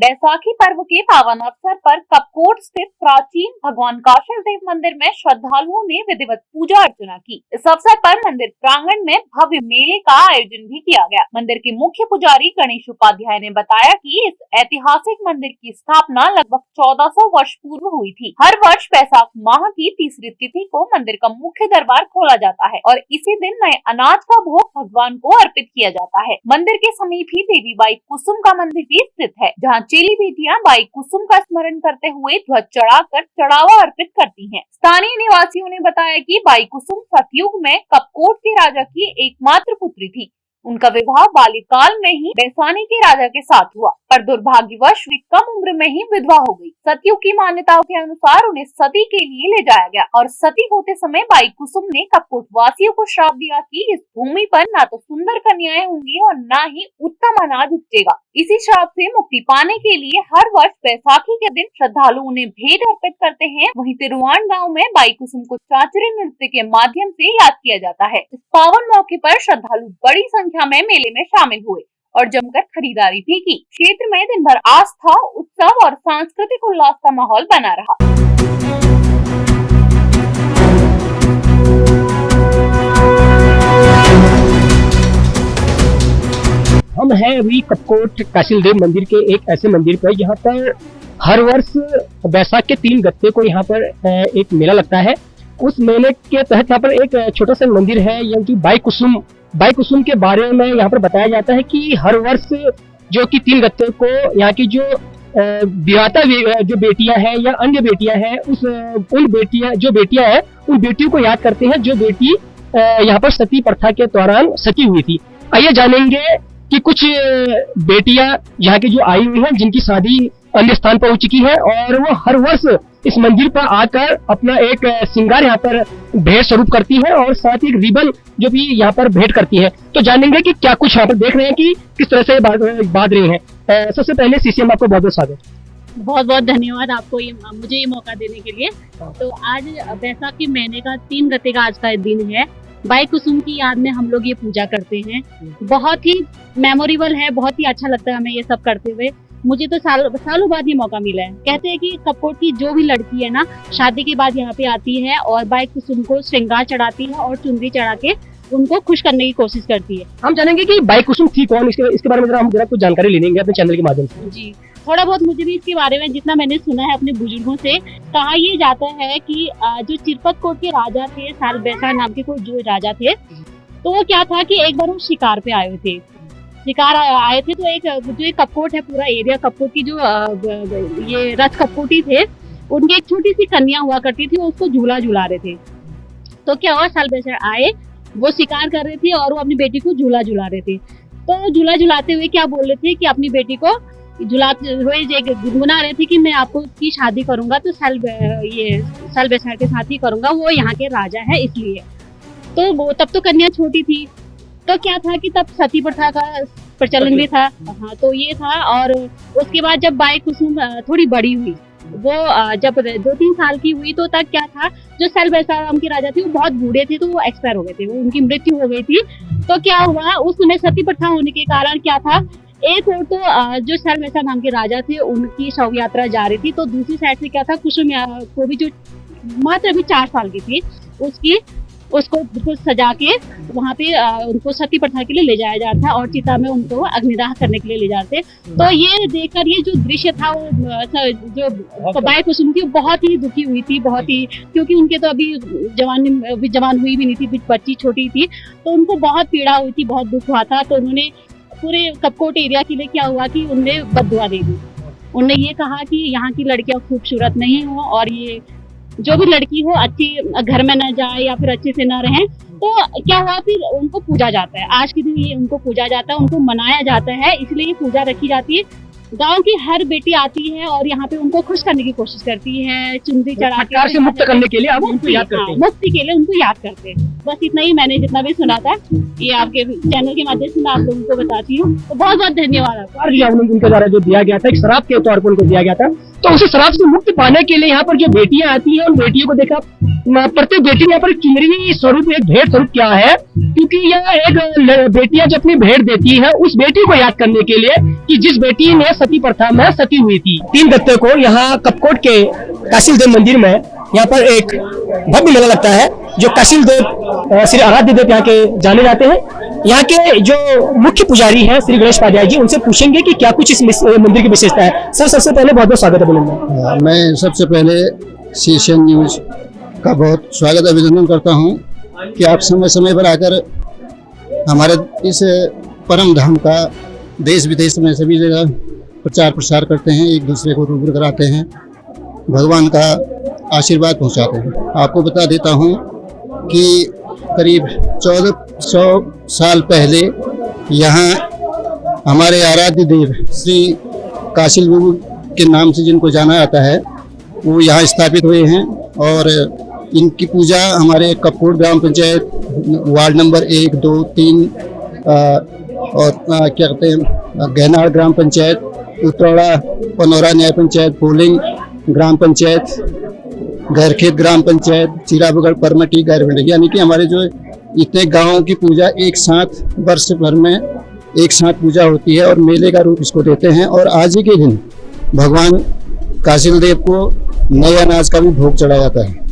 बैसाखी पर्व के पावन अवसर पर कपकोट स्थित प्राचीन भगवान काशल देव मंदिर में श्रद्धालुओं ने विधिवत पूजा अर्चना की। इस अवसर पर मंदिर प्रांगण में भव्य मेले का आयोजन भी किया गया। मंदिर के मुख्य पुजारी गणेश उपाध्याय ने बताया कि इस ऐतिहासिक मंदिर की स्थापना लगभग 1400 वर्ष पूर्व हुई थी। हर वर्ष बैसाख माह की तीसरी तिथि को मंदिर का मुख्य दरबार खोला जाता है और इसी दिन नए अनाज का भोग भगवान को अर्पित किया जाता है। मंदिर के समीप ही देवी बाई कुसुम का मंदिर भी स्थित है, जहाँ चेली बेटियां बाई कुसुम का स्मरण करते हुए ध्वज चढ़ाकर चढ़ावा अर्पित करती हैं। स्थानीय निवासियों ने बताया कि बाई कुसुम सतयुग में कपकोट के राजा की एकमात्र पुत्री थी। उनका विवाह बाल्यकाल में ही बैसानी के राजा के साथ हुआ, पर दुर्भाग्यवश वे कम उम्र में ही विधवा हो गई। सतयुग की मान्यताओं के अनुसार उन्हें सती के लिए ले जाया गया और सती होते समय बाई कुसुम ने कपकोट वासियों को श्राप दिया कि इस भूमि पर ना तो सुंदर कन्याएं होंगी और न ही उत्तम अनाज उपजेगा। इसी श्राप से मुक्ति पाने के लिए हर वर्ष बैसाखी के दिन श्रद्धालु उन्हें भेंट अर्पित करते हैं। वहीं तिरुवान गाँव में बाई कुसुम को चाचरे नृत्य के माध्यम से याद किया जाता है। इस पावन मौके पर श्रद्धालु बड़ी संख्या में मेले में शामिल हुए और जमकर खरीदारी भी की। क्षेत्र में दिन भर आस्था, उत्सव और सांस्कृतिक उल्लास का माहौल बना रहा। हम हैं अभी कपकोट काशिल देव मंदिर के एक ऐसे मंदिर पर जहाँ पर हर वर्ष बैसाख के 3 गत्ते को यहाँ पर एक मेला लगता है। उस मेले के तहत यहाँ पर एक छोटा सा मंदिर है, यानी कि बाई कुसुम के बारे में यहाँ पर बताया जाता है कि हर वर्ष जो कि 3 गत्ते को यहाँ की जो विवाहिता जो बेटियां हैं या अन्य बेटियां हैं उन बेटियों को याद करते हैं जो बेटी यहाँ पर सती प्रथा के दौरान सती हुई थी। आइए जानेंगे कि कुछ बेटियां यहाँ की जो आई हुई हैं, जिनकी शादी अन्य स्थान पर हो चुकी है और वो हर वर्ष इस मंदिर पर आकर अपना एक श्रृंगार यहाँ पर भेंट स्वरूप करती है और साथ ही एक रिबन जो भी यहाँ पर भेंट करती है। तो जानेंगे कि क्या कुछ यहाँ पर देख रहे हैं कि किस तरह से बांध रही हैं। सबसे पहले सीसीएम आपको बहुत बहुत स्वागत। बहुत बहुत धन्यवाद आपको मुझे ये मौका देने के लिए। तो आज बैसाख के महीने का 3 गते का आज का दिन है। बाई कुसुम की याद में हम लोग ये पूजा करते हैं। बहुत ही मेमोरेबल है, बहुत ही अच्छा लगता है हमें ये सब करते हुए। मुझे तो सालों बाद ये मौका मिला है। कहते हैं कि कपकोट की जो भी लड़की है ना, शादी के बाद यहाँ पे आती है और बाई कुसुम को श्रृंगार चढ़ाती है और चुनरी चढ़ा के उनको खुश करने की कोशिश करती है। हम जानेंगे कि बाई कुसुम थी कौन, इसके बारे में हम जरा कुछ जानकारी ले लेंगे अपने चैनल के माध्यम से। जी, थोड़ा बहुत मुझे भी इसके बारे में जितना मैंने सुना है अपने बुजुर्गों से, कहा ये जाता है कि जो चिरपतकोट के राजा थे, साल बैसा नाम के कोई जो राजा थे, तो वो क्या था कि एक बार वो शिकार पे आए थे तो एक जो कपकोट है, पूरा एरिया कपकोट की जो ये रथ कपकोटी थे, उनकी एक छोटी सी कन्या हुआ करती थी, वो उसको झूला झुला रहे थे। तो क्या हुआ, साल बैसा आए, वो शिकार कर रहे थे और वो अपनी बेटी को झूला झुला रहे थे। तो झूला झुलाते हुए क्या बोल रहे थे कि अपनी बेटी को झुलाते हुए गुनगुना रहे थे कि मैं आपको की शादी करूंगा तो साल बैसा के साथ ही करूंगा, वो यहाँ के राजा है इसलिए। तो वो तब तो कन्या छोटी थी, तो क्या था कि तब सती प्रथा का प्रचलन भी था। हाँ, तो ये था। और उसके बाद जब बाई कुसुम थोड़ी बड़ी हुई, वो जब 2-3 साल की हुई, तो तब क्या था, जो साल बैसा नाम के राजा थे वो बहुत बूढ़े थे, तो वो एक्सपायर हो गए थे, उनकी मृत्यु हो गई थी। तो क्या हुआ, उस समय सती प्रथा होने के कारण क्या था, एक और तो जो साल बैसा नाम के राजा थे उनकी शव यात्रा जा रही थी, तो दूसरी साइड से क्या था, कुसुम को भी जो मात्र अभी 4 साल की थी, उसको बिल्कुल सजा के वहाँ पे उनको सती प्रथा के लिए ले जाया जाता था और चिता में उनको अग्निदाह करने के लिए ले जाते। तो ये देखकर ये जो दृश्य था, वो जो बाई कुसुम थी, बहुत ही दुखी हुई थी, बहुत ही, क्योंकि उनके तो अभी जवान हुई भी नहीं थी, बच्ची छोटी थी, तो उनको बहुत पीड़ा हुई थी, बहुत दुख हुआ था। तो उन्होंने पूरे कपकोट एरिया के लिए क्या हुआ कि उनने बद्दुआ दे दी। उनने ये कहा कि यहाँ की लड़कियां खूबसूरत नहीं हो और ये जो भी लड़की हो अच्छी घर में न जाए या फिर अच्छे से न रहे। तो क्या हुआ, फिर उनको पूजा जाता है। आज के दिन ये उनको पूजा जाता है, उनको मनाया जाता है, इसलिए ये पूजा रखी जाती है। गांव की हर बेटी आती है और यहाँ पे उनको खुश करने की कोशिश करती है, चुनरी चढ़ा के से मुक्त करने के लिए आप उनको याद करते हैं। मुक्ति के लिए उनको याद करते हैं। बस इतना ही मैंने जितना भी सुना था, ये आपके चैनल के माध्यम से मैं आप लोगों को बताती हूँ। तो बहुत बहुत धन्यवाद आपको। उनके द्वारा जो दिया गया था, एक शराब के तौर पर उनको दिया गया था, तो उसे शराब से मुक्त पाने के लिए यहाँ पर जो बेटियां आती हैं, उन बेटियों को देखा, प्रत्येक बेटी यहाँ पर चुनरी स्वरूप एक भेंट स्वरूप क्या है, क्योंकि यह एक बेटियां जो अपनी भेंट देती है उस बेटी को याद करने के लिए कि जिस बेटी ने सती प्रथा में सती हुई थी। 3 गत्ते को यहाँ कपकोट के काशिल देव मंदिर में यहाँ पर एक भव्य मेला लगता है, जो काशिल देव श्री आराध्य देव यहाँ के जाने जाते हैं। यहाँ के जो मुख्य पुजारी हैं श्री गणेश पाध्याय जी, उनसे पूछेंगे कि क्या कुछ इस मंदिर की विशेषता है। सर, सबसे पहले बहुत बहुत स्वागत है बोलेंगे। मैं सबसे पहले सीएसएन न्यूज का बहुत स्वागत अभिनंदन करता हूँ कि आप समय समय पर आकर हमारे इस परम धाम का देश विदेश में सभी जगह प्रचार प्रसार करते हैं, एक दूसरे को रूबरू कराते हैं, भगवान का आशीर्वाद पहुंचाते हैं। आपको बता देता हूं कि करीब 1400 साल पहले यहाँ हमारे आराध्य देव श्री काशिल बाबू के नाम से जिनको जाना जाता है, वो यहाँ स्थापित हुए हैं और इनकी पूजा हमारे कपकोट ग्राम पंचायत वार्ड नंबर 1, 2, 3 और क्या कहते हैं गहनाड़ ग्राम पंचायत, उत्तरौड़ा पनौरा न्याय पंचायत, पोलिंग ग्राम पंचायत, गैरखेत ग्राम पंचायत, चिराबगढ़, परमटी, गैरवेंड, यानी कि हमारे जो इतने गांवों की पूजा एक साथ वर्ष भर में एक साथ पूजा होती है और मेले का रूप इसको देते हैं। और आज ही के दिन भगवान काशिल देव को नए अनाज का भी भोग चढ़ाया जाता है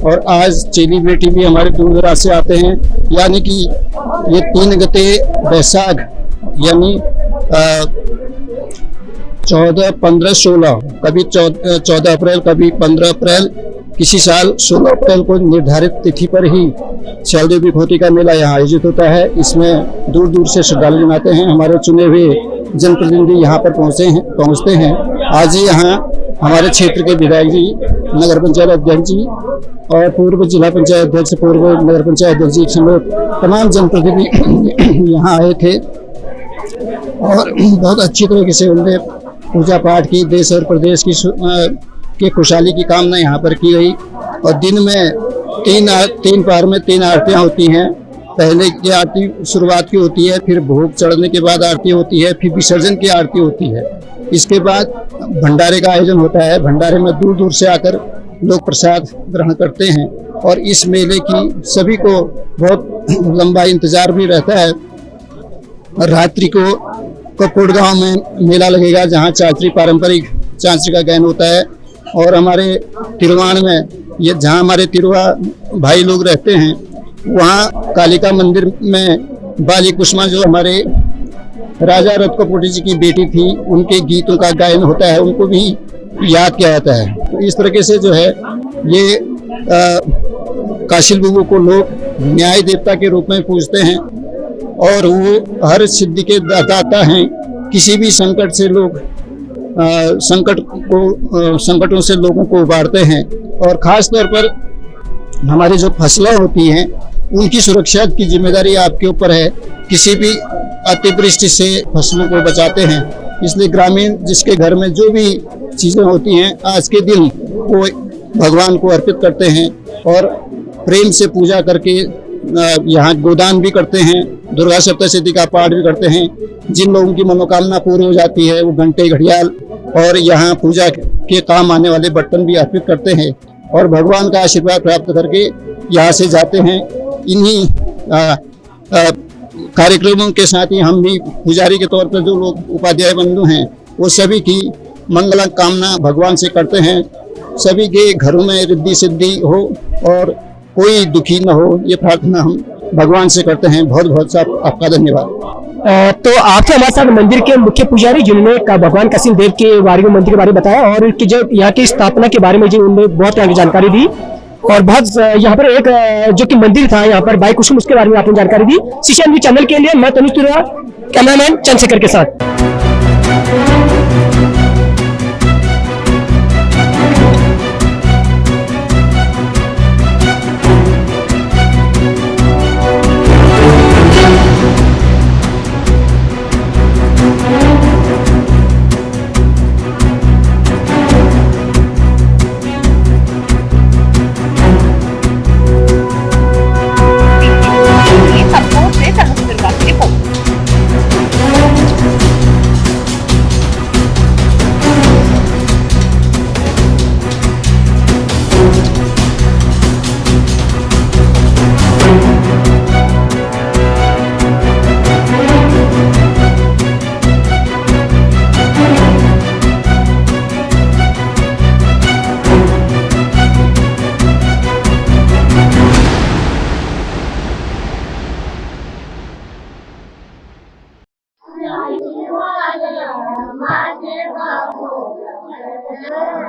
और आज चेली बेटी भी हमारे दूर दराज से आते हैं। यानी कि ये 3 गते बैसाख यानी 14, 15, 16, कभी 14 अप्रैल, कभी 15 अप्रैल, किसी साल 16 अप्रैल को निर्धारित तिथि पर ही शैलदेव विभूति का मेला यहाँ आयोजित होता है। इसमें दूर दूर से श्रद्धालु आते हैं। हमारे चुने हुए जनप्रतिनिधि यहाँ पर पहुँचते हैं। आज ही यहाँ हमारे क्षेत्र के विधायक जी, नगर पंचायत अध्यक्ष जी और पूर्व जिला पंचायत अध्यक्ष, पूर्व नगर पंचायत अध्यक्ष जी समेत तमाम जनप्रतिनिधि यहाँ आए थे और बहुत अच्छी तरीके से उनने पूजा पाठ की, देश और प्रदेश की खुशहाली की कामना यहाँ पर की गई। और दिन में 3 पहर में 3 आरतियाँ होती हैं। पहले की आरती शुरुआत की होती है, फिर भोग चढ़ने के बाद आरती होती है, फिर विसर्जन की आरती होती है। इसके बाद भंडारे का आयोजन होता है। भंडारे में दूर दूर से आकर लोग प्रसाद ग्रहण करते हैं और इस मेले की सभी को बहुत लंबा इंतजार भी रहता है। रात्रि को कपकोट गांव में मेला लगेगा, जहां चांचरी, पारंपरिक चांचरी का गायन होता है। और हमारे तिरवान में ये जहां हमारे तिरवा भाई लोग रहते हैं, वहां कालिका मंदिर में बाली कुसुमा जो हमारे राजा रथ कपूर जी की बेटी थी, उनके गीतों का गायन होता है, उनको भी याद किया जाता है। तो इस तरीके से जो है ये काशिल बाबू को लोग न्याय देवता के रूप में पूजते हैं और वो हर सिद्धि के दाता हैं। किसी भी संकट से लोग संकटों से लोगों को उबारते हैं और खास तौर पर हमारी जो फसलें होती हैं उनकी सुरक्षा की जिम्मेदारी आपके ऊपर है। किसी भी अतिवृष्टि से फसलों को बचाते हैं, इसलिए ग्रामीण जिसके घर में जो भी चीज़ें होती हैं आज के दिन वो भगवान को अर्पित करते हैं और प्रेम से पूजा करके यहाँ गोदान भी करते हैं, दुर्गा सप्तशती का पाठ भी करते हैं। जिन लोगों की मनोकामना पूरी हो जाती है वो घंटे, घड़ियाल और यहाँ पूजा के काम आने वाले बर्तन भी अर्पित करते हैं और भगवान का आशीर्वाद प्राप्त करके यहाँ से जाते हैं। इन्हीं कार्यक्रमों के साथ ही हम भी पुजारी के तौर पर जो लोग उपाध्याय बंधु हैं वो सभी की मंगल कामना भगवान से करते हैं। सभी के घरों में रिद्धि सिद्धि हो और कोई दुखी न हो, ये प्रार्थना हम भगवान से करते हैं। बहुत बहुत आपका धन्यवाद। तो आपसे हमारे साथ मंदिर के मुख्य पुजारी जिन्होंने भगवान काशिल देव के बारे में, मंदिर के बारे में बताया और इनकी जो यहाँ की स्थापना के बारे में जो उन्होंने बहुत जानकारी दी और बहुत यहाँ पर एक जो कि मंदिर था यहाँ पर बाई कुसुम, उसके बारे में आपने जानकारी दी। सीएसएन चैनल के लिए मैं तनुज तिवारी, कैमरामैन चंद्रशेखर के साथ। कपकोट से तनुज तिवारी की रिपोर्ट। Bye.